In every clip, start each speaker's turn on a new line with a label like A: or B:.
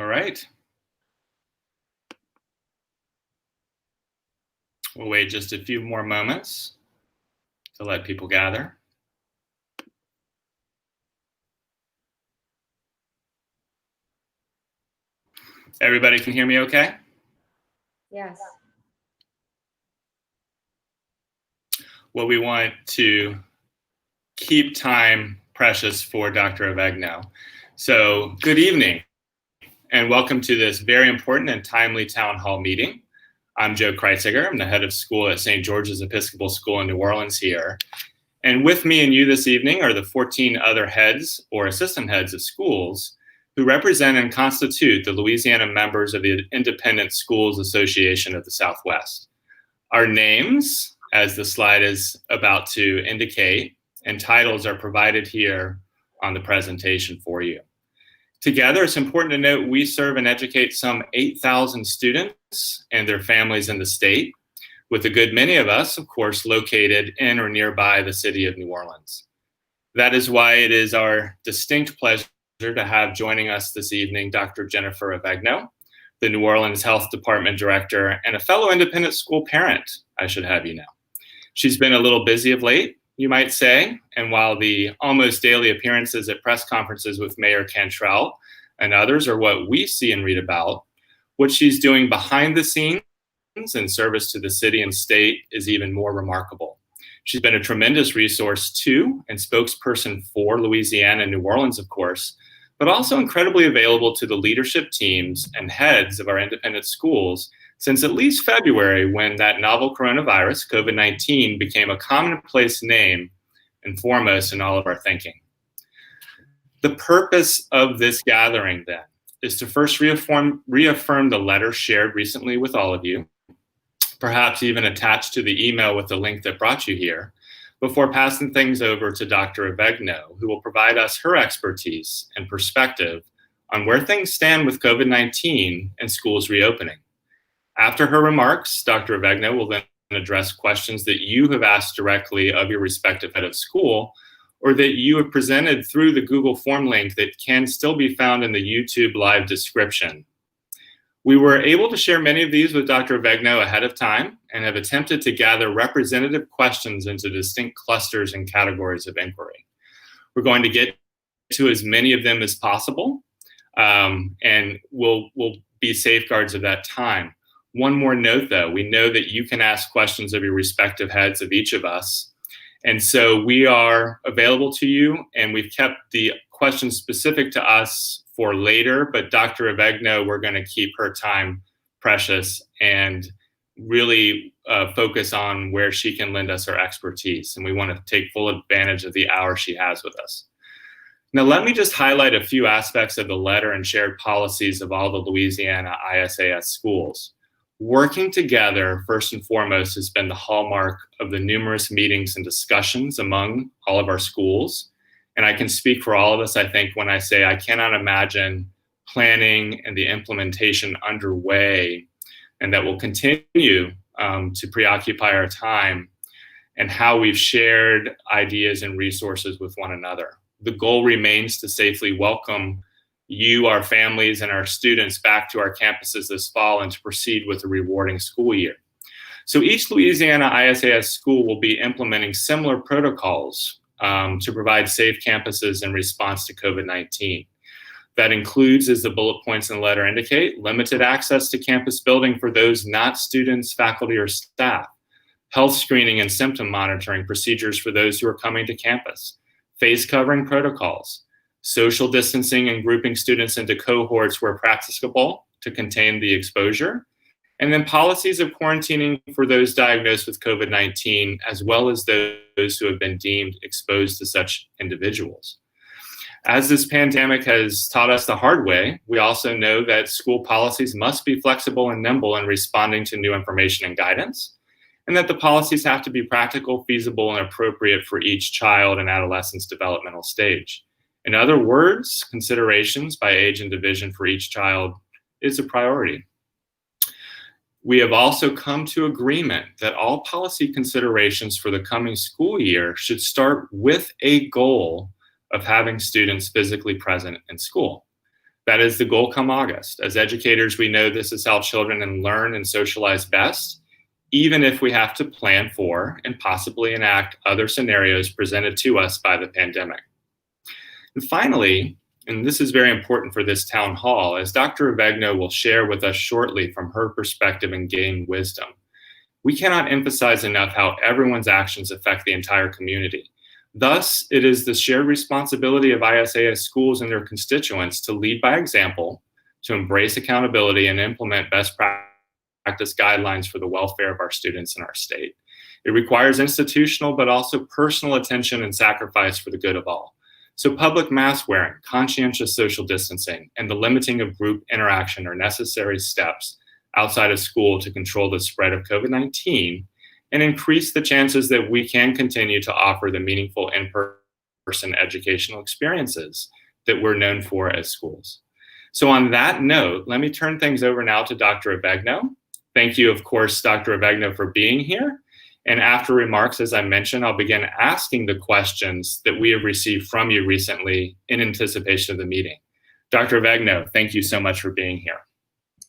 A: All right. We'll wait just a few more moments to let people gather. Everybody can hear me okay?
B: Yes.
A: Well, we want to keep time precious for Dr. Avegno. So good evening and welcome to this very important and timely town hall meeting. I'm Joe Kreitziger. I'm the head of school at St. George's Episcopal School in New Orleans here. And with me and you this evening are the 14 other heads or assistant heads of schools who represent and constitute the Louisiana members of the Independent Schools Association of the Southwest. Our names, as the slide is about to indicate, and titles are provided here on the presentation for you. Together, it's important to note we serve and educate some 8,000 students and their families in the state, with a good many of us, of course, located in or nearby the city of New Orleans. That is why it is our distinct pleasure to have joining us this evening Dr. Jennifer Avegno, the New Orleans Health Department Director and a fellow independent school parent, I should have you know. She's been a little busy of late, you might say, and while the almost daily appearances at press conferences with Mayor Cantrell and others are what we see and read about, what she's doing behind the scenes in service to the city and state is even more remarkable. She's been a tremendous resource to and spokesperson for Louisiana and New Orleans, of course, but also incredibly available to the leadership teams and heads of our independent schools since at least February, when that novel coronavirus, COVID-19, became a commonplace name and foremost in all of our thinking. The purpose of this gathering, then, is to first reaffirm the letter shared recently with all of you, perhaps even attached to the email with the link that brought you here, before passing things over to Dr. Avegno, who will provide us her expertise and perspective on where things stand with COVID-19 and schools reopening. After her remarks, Dr. Avegno will then address questions that you have asked directly of your respective head of school, or that you have presented through the Google form link that can still be found in the YouTube live description. We were able to share many of these with Dr. Avegno ahead of time and have attempted to gather representative questions into distinct clusters and categories of inquiry. We're going to get to as many of them as possible, and we'll be safeguards of that time. One more note, though, we know that you can ask questions of your respective heads of each of us. And so we are available to you, and we've kept the questions specific to us for later, but Dr. Avegno, we're going to keep her time precious and really focus on where she can lend us her expertise. And we want to take full advantage of the hour she has with us. Now, let me just highlight a few aspects of the letter and shared policies of all the Louisiana ISAS schools. Working together, first and foremost, has been the hallmark of the numerous meetings and discussions among all of our schools. And I can speak for all of us, I think, when I say I cannot imagine planning and the implementation underway and that will continue to preoccupy our time and how we've shared ideas and resources with one another. The goal remains to safely welcome you, our families, and our students back to our campuses this fall and to proceed with a rewarding school year. So each Louisiana ISAS school will be implementing similar protocols to provide safe campuses in response to COVID-19. That includes, as the bullet points in the letter indicate, limited access to campus building for those not students, faculty, or staff, health screening and symptom monitoring procedures for those who are coming to campus, face covering protocols, social distancing and grouping students into cohorts where practicable to contain the exposure, and then policies of quarantining for those diagnosed with COVID-19, as well as those who have been deemed exposed to such individuals. As this pandemic has taught us the hard way, we also know that school policies must be flexible and nimble in responding to new information and guidance, and that the policies have to be practical, feasible, and appropriate for each child and adolescent's developmental stage. In other words, considerations by age and division for each child is a priority. We have also come to agreement that all policy considerations for the coming school year should start with a goal of having students physically present in school. That is the goal come August. As educators, we know this is how children learn and socialize best, even if we have to plan for and possibly enact other scenarios presented to us by the pandemic. And finally, and this is very important for this town hall, as Dr. Avegno will share with us shortly from her perspective and gain wisdom, we cannot emphasize enough how everyone's actions affect the entire community. Thus, it is the shared responsibility of ISAS schools and their constituents to lead by example, to embrace accountability and implement best practice guidelines for the welfare of our students in our state. It requires institutional but also personal attention and sacrifice for the good of all. So public mask wearing, conscientious social distancing, and the limiting of group interaction are necessary steps outside of school to control the spread of COVID-19 and increase the chances that we can continue to offer the meaningful in-person educational experiences that we're known for as schools. So on that note, let me turn things over now to Dr. Avegno. Thank you, of course, Dr. Avegno, for being here. And after remarks, as I mentioned, I'll begin asking the questions that we have received from you recently in anticipation of the meeting. Dr. Avegno, thank you so much for being here.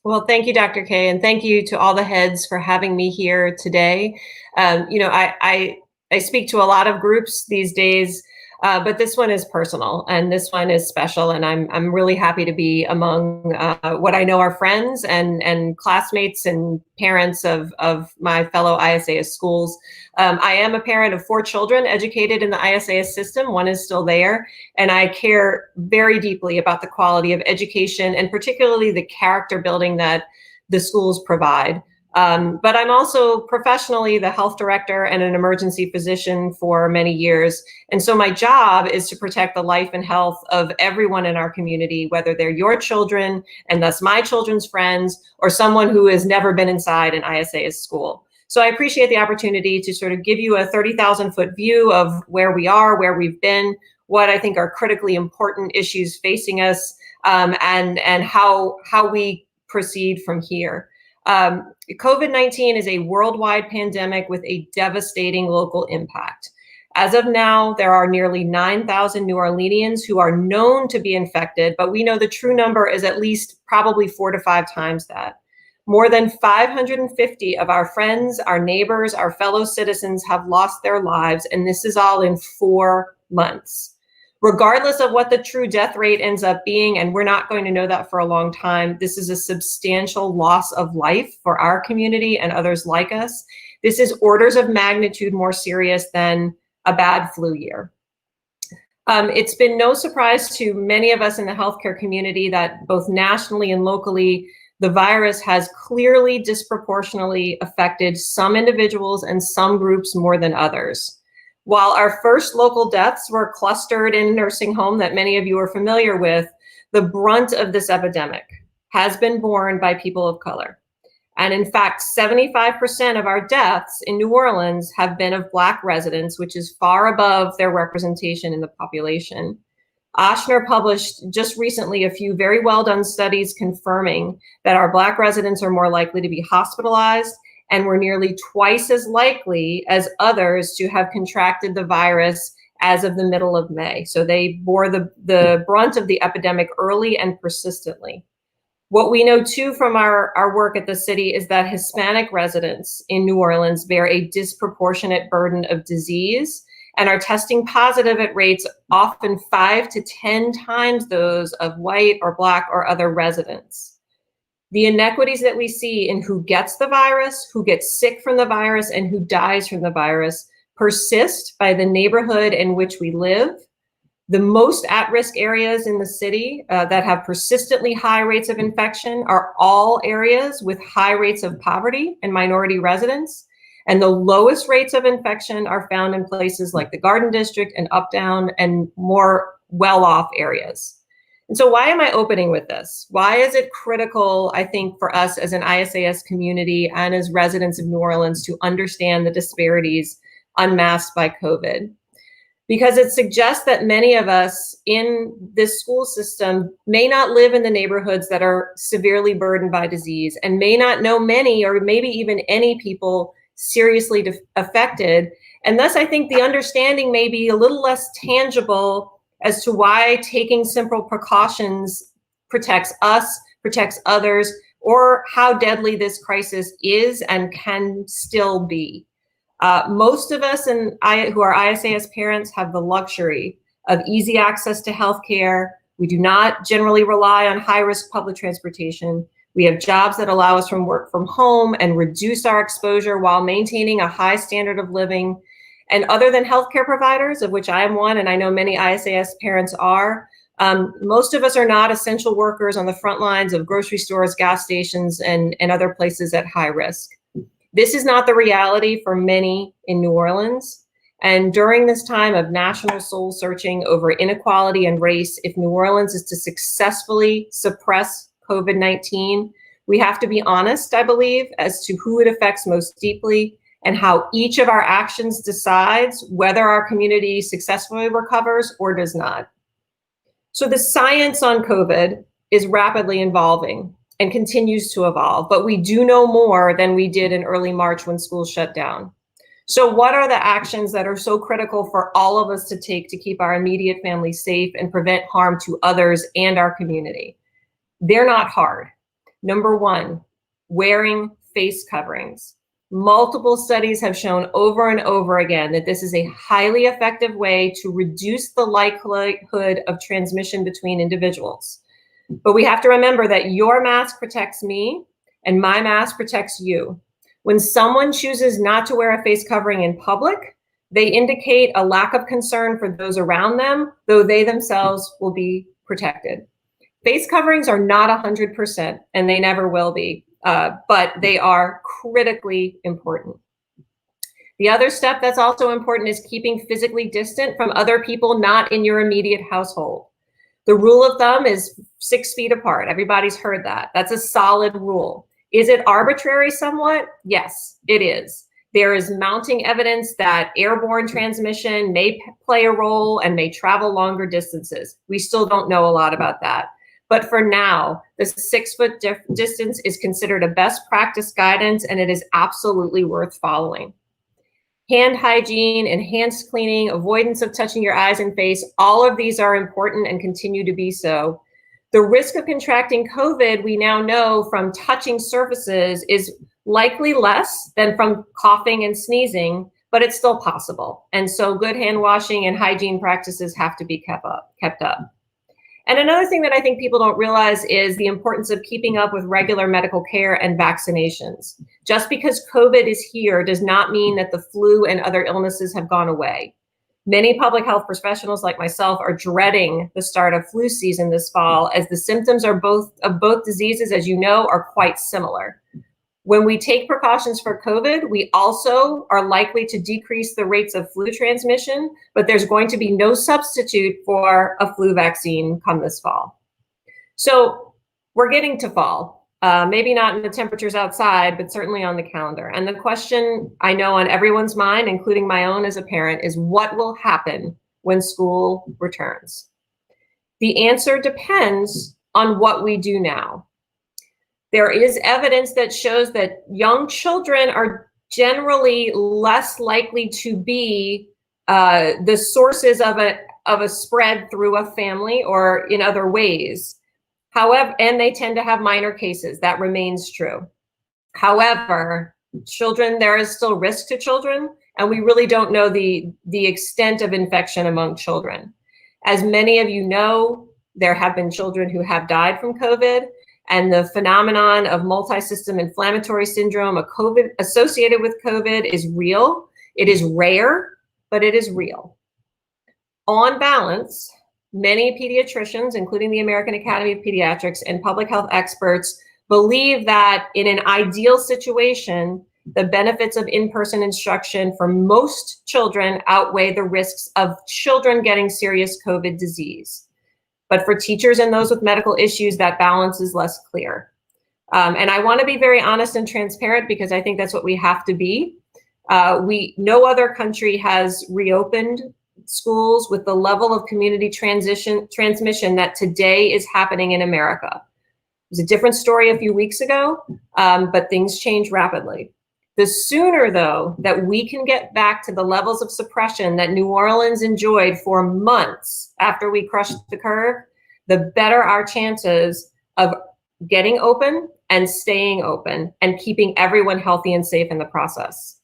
B: Well, thank you, Dr. K, and thank you to all the heads for having me here today. I speak to a lot of groups these days, but this one is personal and this one is special, and I'm really happy to be among what I know are friends and classmates and parents of my fellow ISAS schools. I am a parent of 4 children educated in the ISAS system. One is still there, and I care very deeply about the quality of education and particularly the character building that the schools provide. But I'm also professionally the health director and an emergency physician for many years. And so my job is to protect the life and health of everyone in our community, whether they're your children and thus my children's friends, or someone who has never been inside an ISAS school. So I appreciate the opportunity to sort of give you a 30,000-foot view of where we are, where we've been, what I think are critically important issues facing us, and how we proceed from here. COVID-19 is a worldwide pandemic with a devastating local impact. As of now, there are nearly 9,000 New Orleanians who are known to be infected, but we know the true number is at least probably 4 to 5 times that. More than 550 of our friends, our neighbors, our fellow citizens have lost their lives, and this is all in 4 months. Regardless of what the true death rate ends up being, and we're not going to know that for a long time, this is a substantial loss of life for our community and others like us. This is orders of magnitude more serious than a bad flu year. It's been no surprise to many of us in the healthcare community that both nationally and locally, the virus has clearly disproportionately affected some individuals and some groups more than others. While our first local deaths were clustered in a nursing home that many of you are familiar with, the brunt of this epidemic has been borne by people of color. And in fact, 75% of our deaths in New Orleans have been of Black residents, which is far above their representation in the population. Ochsner published just recently a few very well done studies confirming that our Black residents are more likely to be hospitalized and were nearly twice as likely as others to have contracted the virus as of the middle of May. So they bore the brunt of the epidemic early and persistently. What we know too from our work at the city is that Hispanic residents in New Orleans bear a disproportionate burden of disease and are testing positive at rates often 5 to 10 times those of white or Black or other residents. The inequities that we see in who gets the virus, who gets sick from the virus, and who dies from the virus persist by the neighborhood in which we live. The most at-risk areas in the city that have persistently high rates of infection are all areas with high rates of poverty and minority residents. And the lowest rates of infection are found in places like the Garden District and Uptown and more well-off areas. And so why am I opening with this? Why is it critical, I think, for us as an ISAS community and as residents of New Orleans to understand the disparities unmasked by COVID? Because it suggests that many of us in this school system may not live in the neighborhoods that are severely burdened by disease and may not know many or maybe even any people seriously affected. And thus, I think the understanding may be a little less tangible as to why taking simple precautions protects us, protects others, or how deadly this crisis is and can still be. Most of us who are ISAS parents have the luxury of easy access to healthcare. We do not generally rely on high-risk public transportation. We have jobs that allow us to work from home and reduce our exposure while maintaining a high standard of living. And other than healthcare providers, of which I am one, and I know many ISAS parents are, most of us are not essential workers on the front lines of grocery stores, gas stations, and other places at high risk. This is not the reality for many in New Orleans. And during this time of national soul searching over inequality and race, if New Orleans is to successfully suppress COVID-19, we have to be honest, I believe, as to who it affects most deeply and how each of our actions decides whether our community successfully recovers or does not. So the science on COVID is rapidly evolving and continues to evolve, but we do know more than we did in early March when schools shut down. So what are the actions that are so critical for all of us to take to keep our immediate family safe and prevent harm to others and our community? They're not hard. Number one, wearing face coverings. Multiple studies have shown over and over again that this is a highly effective way to reduce the likelihood of transmission between individuals. But we have to remember that your mask protects me and my mask protects you. When someone chooses not to wear a face covering in public, they indicate a lack of concern for those around them, though they themselves will be protected. Face coverings are not 100%, and they never will be, but they are critically important. The other step that's also important is keeping physically distant from other people not in your immediate household. The rule of thumb is 6 feet apart. Everybody's heard that. That's a solid rule. Is it arbitrary somewhat? Yes, it is. There is mounting evidence that airborne transmission may play a role and may travel longer distances. We still don't know a lot about that. But for now, the 6 foot distance is considered a best practice guidance, and it is absolutely worth following. Hand hygiene, enhanced cleaning, avoidance of touching your eyes and face, all of these are important and continue to be so. The risk of contracting COVID, we now know from touching surfaces, is likely less than from coughing and sneezing, but it's still possible. And so good hand washing and hygiene practices have to be kept up. And another thing that I think people don't realize is the importance of keeping up with regular medical care and vaccinations. Just because COVID is here does not mean that the flu and other illnesses have gone away. Many public health professionals like myself are dreading the start of flu season this fall, as the symptoms of both diseases, as you know, are quite similar. When we take precautions for COVID, we also are likely to decrease the rates of flu transmission, but there's going to be no substitute for a flu vaccine come this fall. So we're getting to fall. Maybe not in the temperatures outside, but certainly on the calendar. And the question I know on everyone's mind, including my own as a parent, is what will happen when school returns? The answer depends on what we do now. There is evidence that shows that young children are generally less likely to be the sources of a spread through a family or in other ways. However, and they tend to have minor cases. That remains true. However, children, there is still risk to children, and we really don't know the extent of infection among children. As many of you know, there have been children who have died from COVID, and the phenomenon of multi-system inflammatory syndrome associated with COVID is real. It is rare, but it is real. On balance, many pediatricians, including the American Academy of Pediatrics and public health experts, believe that in an ideal situation, the benefits of in-person instruction for most children outweigh the risks of children getting serious COVID disease. But for teachers and those with medical issues, that balance is less clear. And I want to be very honest and transparent because I think that's what we have to be. No other country has reopened schools with the level of community transmission that today is happening in America. It was a different story a few weeks ago, but things change rapidly. The sooner, though, that we can get back to the levels of suppression that New Orleans enjoyed for months after we crushed the curve, the better our chances of getting open and staying open and keeping everyone healthy and safe in the process.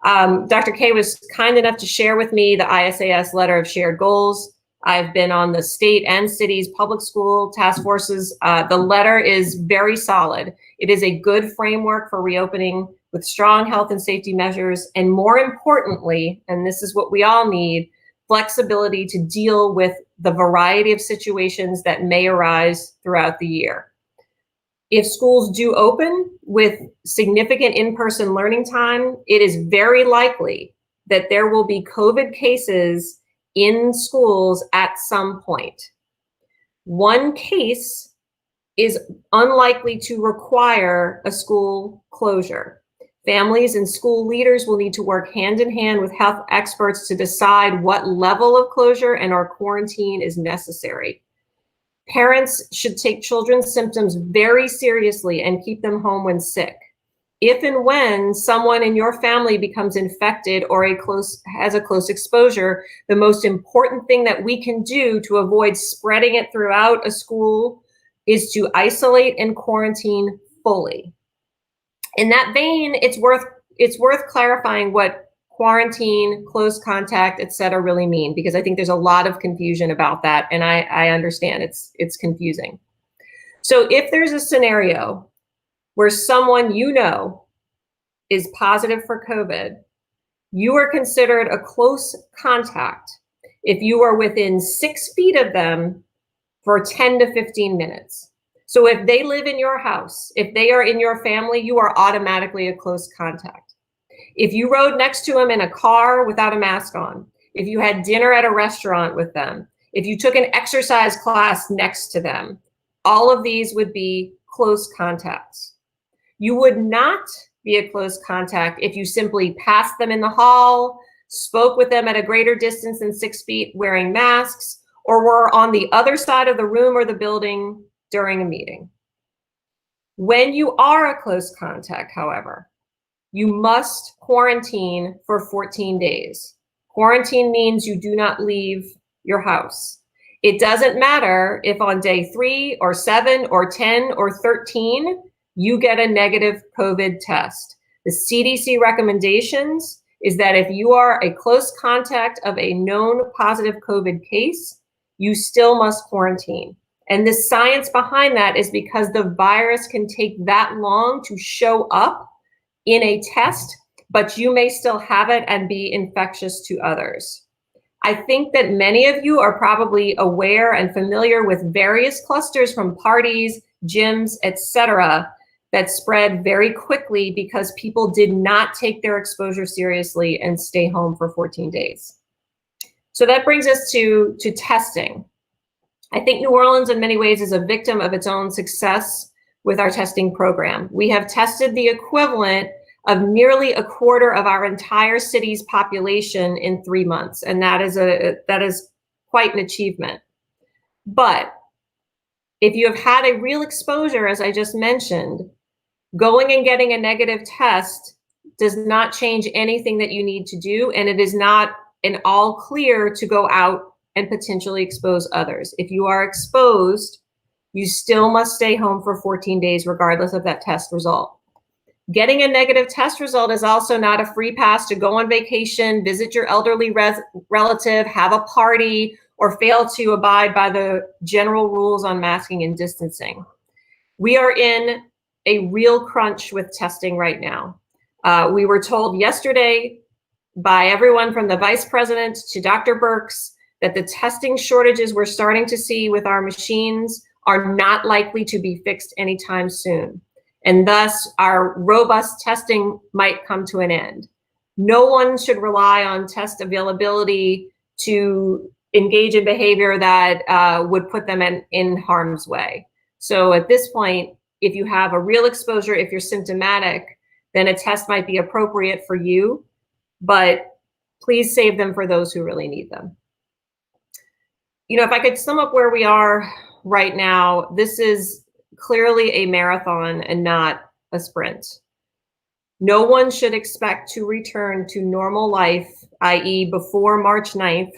B: Dr. K was kind enough to share with me the ISAS letter of shared goals. I've been on the state and city's public school task forces. The letter is very solid. It is a good framework for reopening with strong health and safety measures, and more importantly, and this is what we all need, flexibility to deal with the variety of situations that may arise throughout the year. If schools do open with significant in-person learning time, it is very likely that there will be COVID cases in schools at some point. One case is unlikely to require a school closure. Families and school leaders will need to work hand in hand with health experts to decide what level of closure and or quarantine is necessary. Parents should take children's symptoms very seriously and keep them home when sick. If and when someone in your family becomes infected or has a close exposure, the most important thing that we can do to avoid spreading it throughout a school is to isolate and quarantine fully. In that vein, it's worth clarifying what quarantine, close contact, et cetera, really mean, because I think there's a lot of confusion about that, and I understand it's confusing. So if there's a scenario where someone you know is positive for COVID, you are considered a close contact if you are within 6 feet of them for 10 to 15 minutes. So if they live in your house, if they are in your family, you are automatically a close contact. If you rode next to them in a car without a mask on, if you had dinner at a restaurant with them, if you took an exercise class next to them, all of these would be close contacts. You would not be a close contact if you simply passed them in the hall, spoke with them at a greater distance than 6 feet wearing masks, or were on the other side of the room or the building during a meeting. When you are a close contact, however, you must quarantine for 14 days. Quarantine means you do not leave your house. It doesn't matter if on day 3 or 7 or 10 or 13, you get a negative COVID test. The CDC recommendations is that if you are a close contact of a known positive COVID case, you still must quarantine. And the science behind that is because the virus can take that long to show up in a test, but you may still have it and be infectious to others. I think that many of you are probably aware and familiar with various clusters from parties, gyms, etc., that spread very quickly because people did not take their exposure seriously and stay home for 14 days. So that brings us to testing. I think New Orleans in many ways is a victim of its own success with our testing program. We have tested the equivalent of nearly a quarter of our entire city's population in 3 months, and that is quite an achievement. But if you have had a real exposure, as I just mentioned, going and getting a negative test does not change anything that you need to do, and it is not an all clear to go out and potentially expose others. If you are exposed, you still must stay home for 14 days regardless of that test result. Getting a negative test result is also not a free pass to go on vacation, visit your elderly relative, have a party, or fail to abide by the general rules on masking and distancing. We are in a real crunch with testing right now. We were told yesterday by everyone from the vice president to Dr. Birx that the testing shortages we're starting to see with our machines are not likely to be fixed anytime soon. And thus our robust testing might come to an end. No one should rely on test availability to engage in behavior that would put them in harm's way. So at this point, if you have a real exposure, if you're symptomatic, then a test might be appropriate for you, but please save them for those who really need them. You know, if I could sum up where we are right now, this is clearly a marathon and not a sprint. No one should expect to return to normal life, i.e. before March 9th,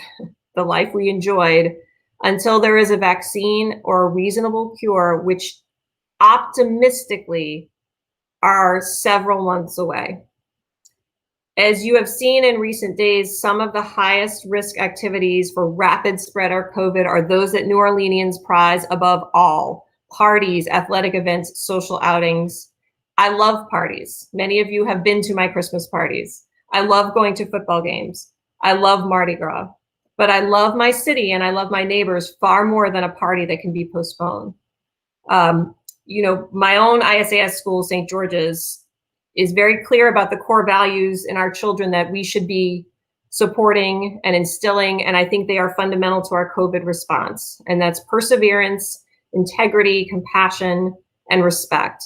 B: the life we enjoyed, until there is a vaccine or a reasonable cure, which optimistically are several months away. As you have seen in recent days, some of the highest risk activities for rapid spread of COVID are those that New Orleanians prize above all: parties, athletic events, social outings. I love parties. Many of you have been to my Christmas parties. I love going to football games. I love Mardi Gras. But I love my city and I love my neighbors far more than a party that can be postponed. My own ISAS school, St. George's, is very clear about the core values in our children that we should be supporting and instilling, and I think they are fundamental to our COVID response. And that's perseverance, integrity, compassion, and respect.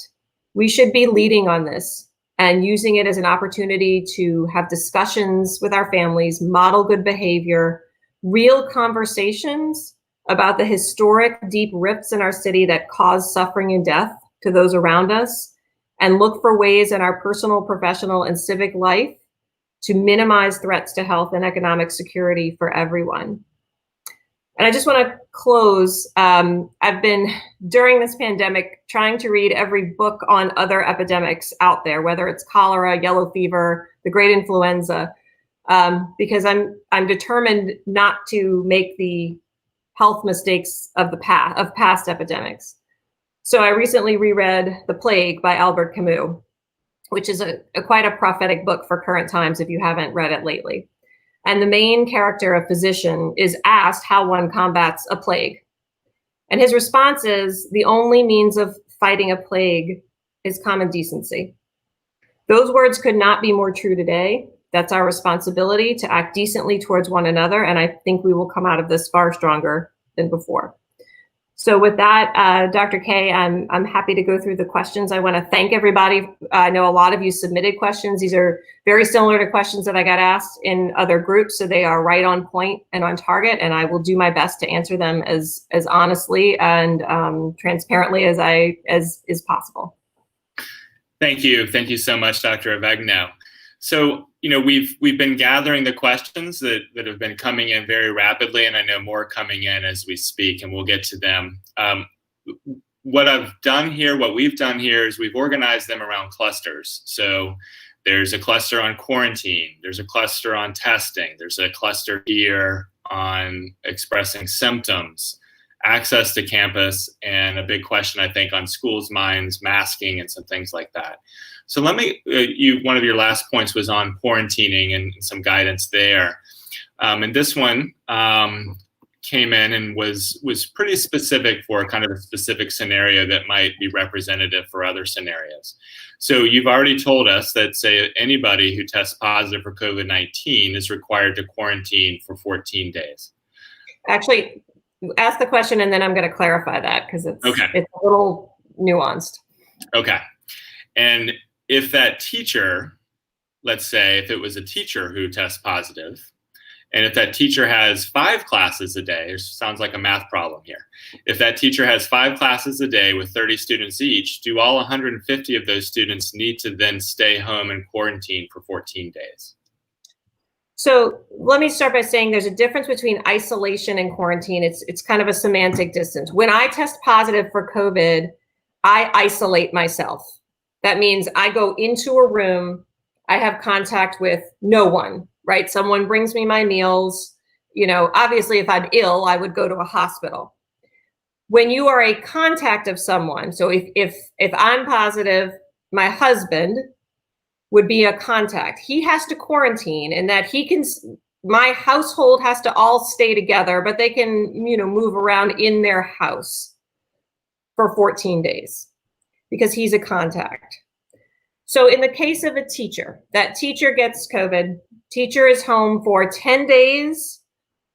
B: We should be leading on this and using it as an opportunity to have discussions with our families, model good behavior, real conversations about the historic deep rifts in our city that cause suffering and death to those around us, and look for ways in our personal, professional, and civic life to minimize threats to health and economic security for everyone. And I just want to close. I've been, during this pandemic, trying to read every book on other epidemics out there, whether it's cholera, yellow fever, the great influenza, because I'm determined not to make the health mistakes of past epidemics. So I recently reread The Plague by Albert Camus, which is quite a prophetic book for current times if you haven't read it lately. And the main character, a physician, is asked how one combats a plague. And his response is, the only means of fighting a plague is common decency. Those words could not be more true today. That's our responsibility, to act decently towards one another. And I think we will come out of this far stronger than before. So with that, Dr. K, I'm happy to go through the questions. I want to thank everybody. I know a lot of you submitted questions. These are very similar to questions that I got asked in other groups, so they are right on point and on target, and I will do my best to answer them as honestly and transparently as is possible.
A: Thank you. Thank you so much, Dr. Avegno. So, we've been gathering the questions that have been coming in very rapidly, and I know more coming in as we speak, and we'll get to them. What we've done here is we've organized them around clusters. So there's a cluster on quarantine, there's a cluster on testing, there's a cluster here on expressing symptoms, access to campus, and a big question, I think, on schools' minds, masking and some things like that. So let me, one of your last points was on quarantining and some guidance there. And this one came in and was pretty specific for kind of a specific scenario that might be representative for other scenarios. So you've already told us that, say, anybody who tests positive for COVID-19 is required to quarantine for 14 days.
B: Actually, ask the question and then I'm going to clarify that because it's a little nuanced. Okay.
A: And if that teacher, let's say if it was a teacher who tests positive, and if that teacher has 5 classes a day, it sounds like a math problem here. If that teacher has 5 classes a day with 30 students each, do all 150 of those students need to then stay home and quarantine for 14 days?
B: So let me start by saying there's a difference between isolation and quarantine. It's kind of a semantic distance. When I test positive for COVID, I isolate myself. That means I go into a room, I have contact with no one, right? Someone brings me my meals. Obviously if I'm ill, I would go to a hospital. When you are a contact of someone, so if I'm positive, my husband would be a contact. He has to quarantine, and that my household has to all stay together, but they can, move around in their house for 14 days because he's a contact. So in the case of a teacher, that teacher gets COVID, teacher is home for 10 days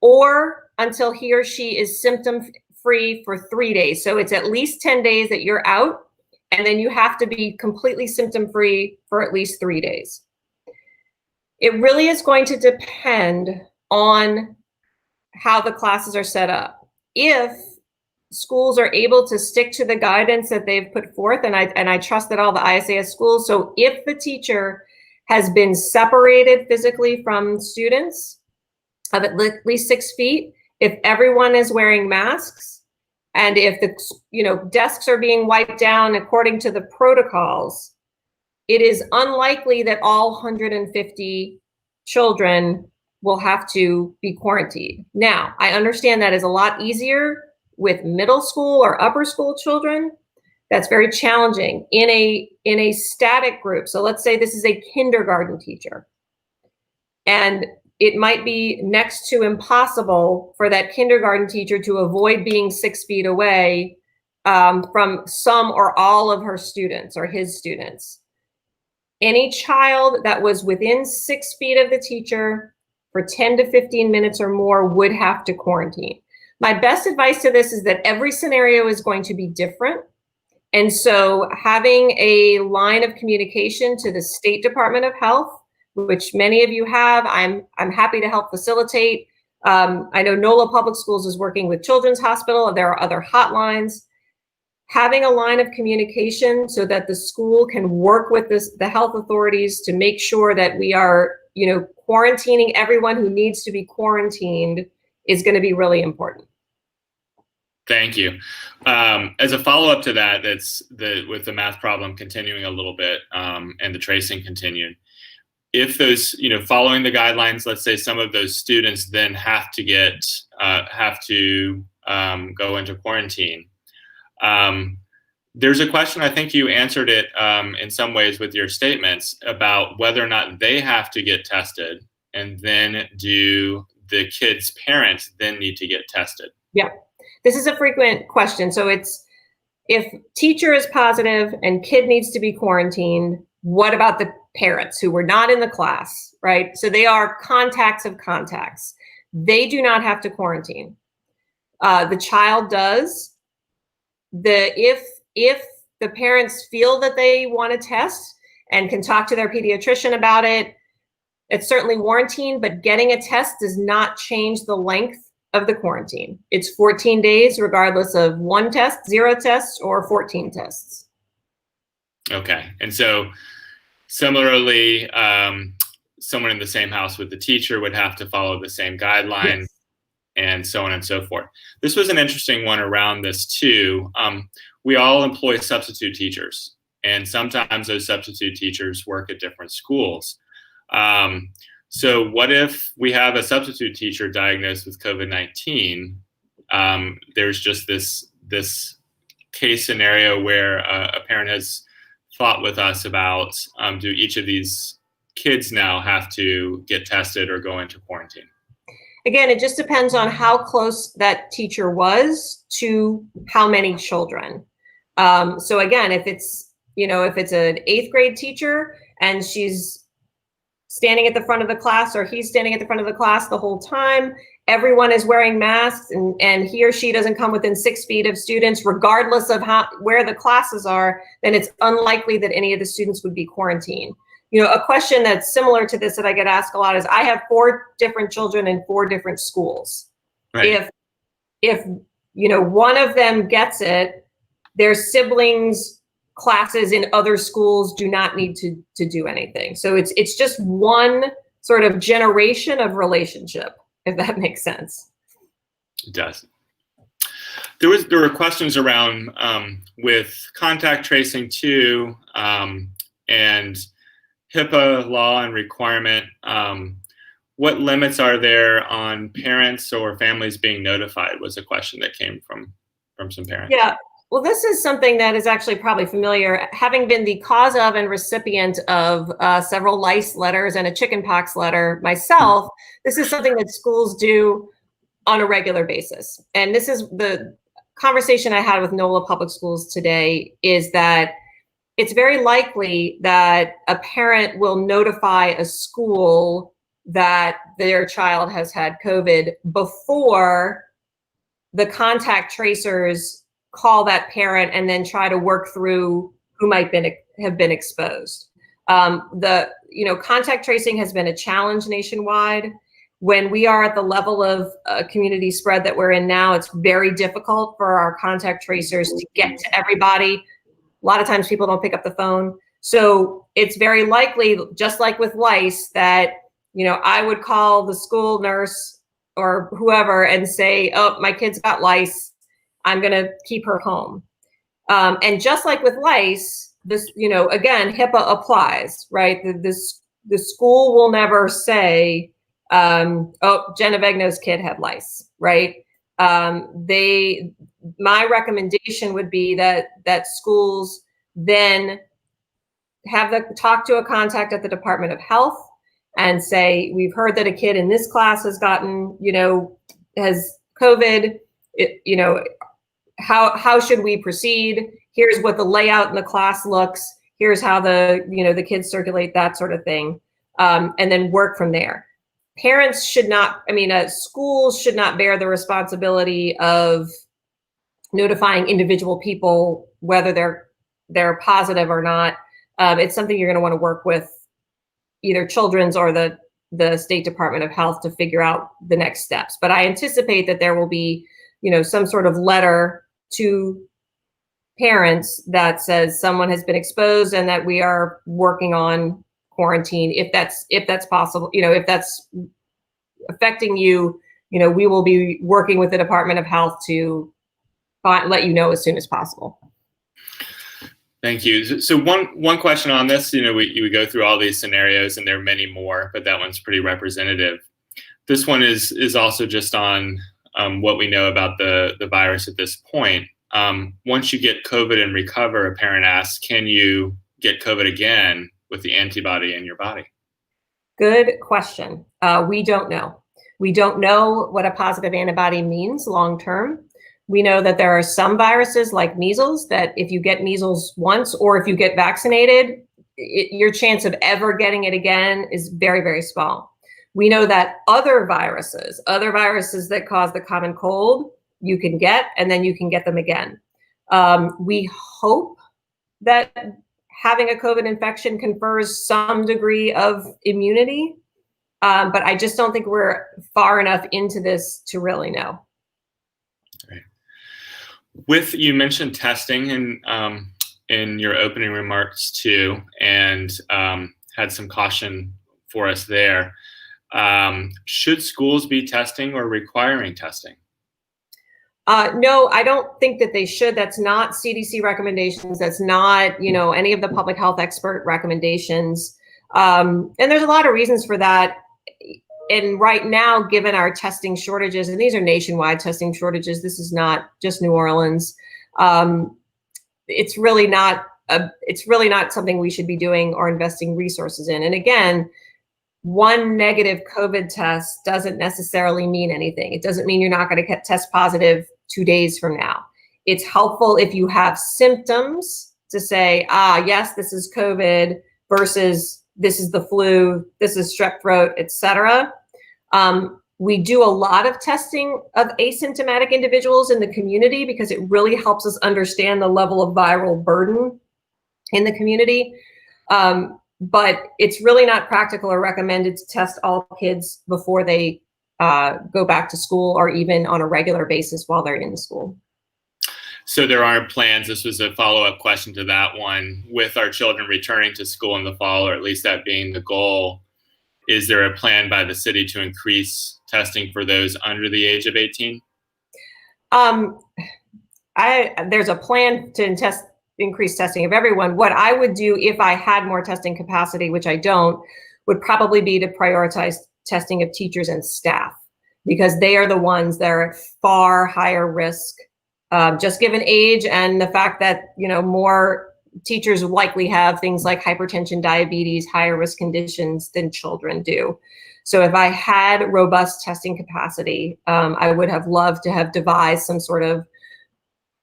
B: or until he or she is symptom-free for 3 days. So it's at least 10 days that you're out, and then you have to be completely symptom-free for at least 3 days. It really is going to depend on how the classes are set up. If schools are able to stick to the guidance that they've put forth, and I trust that all the ISAS schools, so if the teacher has been separated physically from students of at least 6 feet, if everyone is wearing masks, and if the desks are being wiped down according to the protocols, it is unlikely that all 150 children will have to be quarantined. Now, I understand that is a lot easier with middle school or upper school children. That's very challenging in a static group. So let's say this is a kindergarten teacher, and it might be next to impossible for that kindergarten teacher to avoid being 6 feet away from some or all of her students or his students. Any child that was within 6 feet of the teacher for 10 to 15 minutes or more would have to quarantine. My best advice to this is that every scenario is going to be different. And so having a line of communication to the State Department of Health, which many of you have, I'm happy to help facilitate. I know NOLA Public Schools is working with Children's Hospital. There are other hotlines. Having a line of communication so that the school can work with the health authorities to make sure that we are, quarantining everyone who needs to be quarantined is going to be really important.
A: Thank you. As a follow-up to that, with the math problem continuing a little bit and the tracing continued, if those, following the guidelines, let's say some of those students then have to go into quarantine. There's a question, I think you answered it in some ways with your statements about whether or not they have to get tested, and then do the kids' parents then need to get tested?
B: Yeah, this is a frequent question. So it's, if teacher is positive and kid needs to be quarantined, what about the parents who were not in the class, right? So they are contacts of contacts. They do not have to quarantine. The child does. If the parents feel that they want to test and can talk to their pediatrician about it, it's certainly warranted, but getting a test does not change the length of the quarantine. It's 14 days, regardless of 1 test, 0 tests, or 14 tests.
A: Okay. And so similarly, someone in the same house with the teacher would have to follow the same guidelines. Yes. And so on and so forth. This was an interesting one around this too. We all employ substitute teachers, and sometimes those substitute teachers work at different schools. So what if we have a substitute teacher diagnosed with COVID-19? There's just this case scenario where a parent has thought with us about, do each of these kids now have to get tested or go into quarantine?
B: Again, it just depends on how close that teacher was to how many children. So again, if it's an 8th grade teacher and she's standing at the front of the class, or he's standing at the front of the class the whole time, everyone is wearing masks, and he or she doesn't come within 6 feet of students, regardless of where the classes are, then it's unlikely that any of the students would be quarantined. A question that's similar to this that I get asked a lot is, I have 4 different children in 4 different schools. Right. If one of them gets it, their siblings' classes in other schools do not need to do anything. So it's just one sort of generation of relationship, if that makes sense.
A: It does. There were questions around with contact tracing too, and HIPAA law and requirement. What limits are there on parents or families being notified was a question that came from some parents. Yeah, well, this is something that is actually probably familiar. Having been the cause of and recipient of several lice letters and a chickenpox letter myself, this is something that schools do on a regular basis. And this is the conversation I had with NOLA Public Schools today, is that it's very likely that a parent will notify a school that their child has had COVID before the contact tracers call that parent and then try to work through who might have been exposed. Contact tracing has been a challenge nationwide. When we are at the level of community spread that we're in now, it's very difficult for our contact tracers to get to everybody. A lot of times people don't pick up the phone. So it's very likely, just like with lice, that I would call the school nurse
B: or whoever and say, oh, my kid's got lice, I'm going to keep her home. And just like with lice, this, again, HIPAA applies, right? The school will never say, oh, Jen Avegno's kid had lice, right? My recommendation would be that schools then talk to a contact at the Department of Health and say, we've heard that a kid in this class has gotten, has COVID, how should we proceed? Here's what the layout in the class looks. Here's how the kids circulate, that sort of thing. And then work from there. Parents should not, schools should not bear the responsibility of notifying individual people whether they're positive or not. It's something you're going to want to work with either Children's or the State Department of Health to figure out the next steps. But I anticipate that there will be, some sort of letter to parents that says someone has been exposed and that we are working on quarantine. If that's possible, if that's affecting you, we will be working with the Department of Health to let you know as soon as possible.
A: Thank you. So one question on this, we go through all these scenarios and there are many more, but that one's pretty representative. This one is also just on what we know about the virus at this point. Once you get COVID and recover, a parent asks, can you get COVID again with the antibody in your body?
B: Good question. We don't know. We don't know what a positive antibody means long-term. We know that there are some viruses like measles that if you get measles once or if you get vaccinated, your chance of ever getting it again is very, very small. We know that other viruses that cause the common cold, you can get, and then you can get them again. We hope that having a COVID infection confers some degree of immunity, but I just don't think we're far enough into this to really know.
A: You mentioned testing in your opening remarks too, and had some caution for us there. Should schools be testing or requiring testing?
B: No, I don't think that they should. That's not CDC recommendations. That's not, any of the public health expert recommendations. And there's a lot of reasons for that. And right now, given our testing shortages, and these are nationwide testing shortages, this is not just New Orleans. It's really not something we should be doing or investing resources in. And again, one negative COVID test doesn't necessarily mean anything. It doesn't mean you're not going to test positive 2 days from now. It's helpful if you have symptoms to say, yes, this is COVID versus this is the flu, this is strep throat, etc. We do a lot of testing of asymptomatic individuals in the community because it really helps us understand the level of viral burden in the community. But it's really not practical or recommended to test all kids before they go back to school or even on a regular basis while they're in the school.
A: So there are plans, this was a follow-up question to that one, with our children returning to school in the fall, or at least that being the goal, is there a plan by the city to increase testing for those under the age of 18?
B: There's a plan to increase testing of everyone. What I would do if I had more testing capacity, which I don't, would probably be to prioritize testing of teachers and staff, because they are the ones that are at far higher risk, just given age and the fact that, more teachers likely have things like hypertension, diabetes, higher risk conditions than children do. So if I had robust testing capacity, I would have loved to have devised some sort of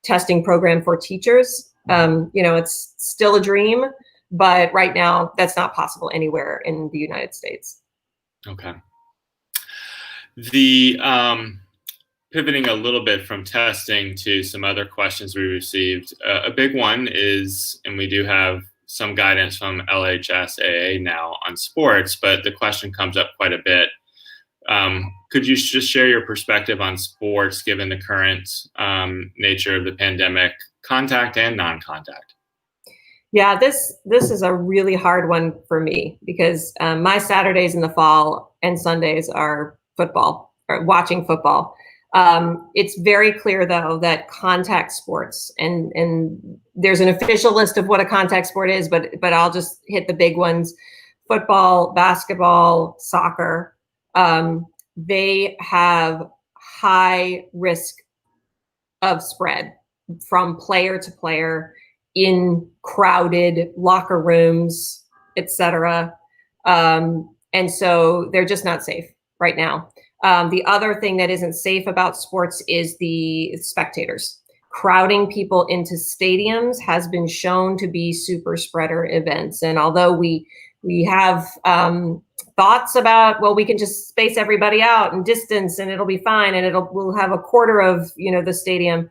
B: testing program for teachers. It's still a dream, but right now that's not possible anywhere in the United States.
A: Okay. Pivoting a little bit from testing to some other questions we received, a big one is, and we do have some guidance from LHSAA now on sports, but the question comes up quite a bit. Could you just share your perspective on sports given the current nature of the pandemic, contact and non-contact?
B: Yeah, this is a really hard one for me because my Saturdays in the fall and Sundays are football. watching football. It's very clear, though, that contact sports, and there's an official list of what a contact sport is, but I'll just hit the big ones: football, basketball, soccer. They have high risk of spread from player to player in crowded locker rooms, etc. And so they're just not safe right now. The other thing that isn't safe about sports is the spectators. Crowding people into stadiums has been shown to be super spreader events. And although we have thoughts about, well, we can just space everybody out and distance and it'll be fine and we'll have a quarter of, the stadium,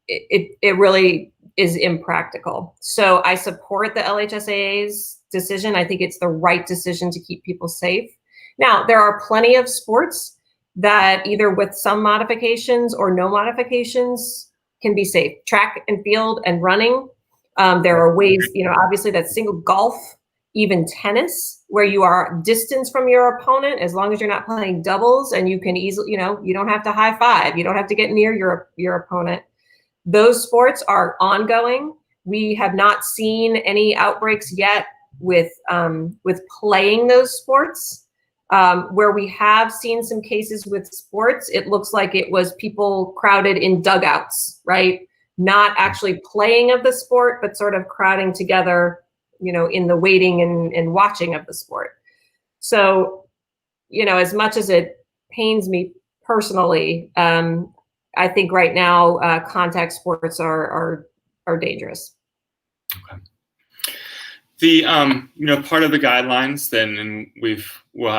B: it really is impractical. So I support the LHSAA's decision. I think it's the right decision to keep people safe. Now, there are plenty of sports that either with some modifications or no modifications can be safe. Track and field and running. There are ways, obviously that's single golf, even tennis, where you are distanced from your opponent as long as you're not playing doubles and you can easily, you don't have to high five. You don't have to get near your opponent. Those sports are ongoing. We have not seen any outbreaks yet with playing those sports. Where we have seen some cases with sports, it looks like it was people crowded in dugouts, right? Not actually playing of the sport, but sort of crowding together, in the waiting and watching of the sport. So, as much as it pains me personally, I think right now contact sports are dangerous.
A: Okay. The part of the guidelines then, and we'll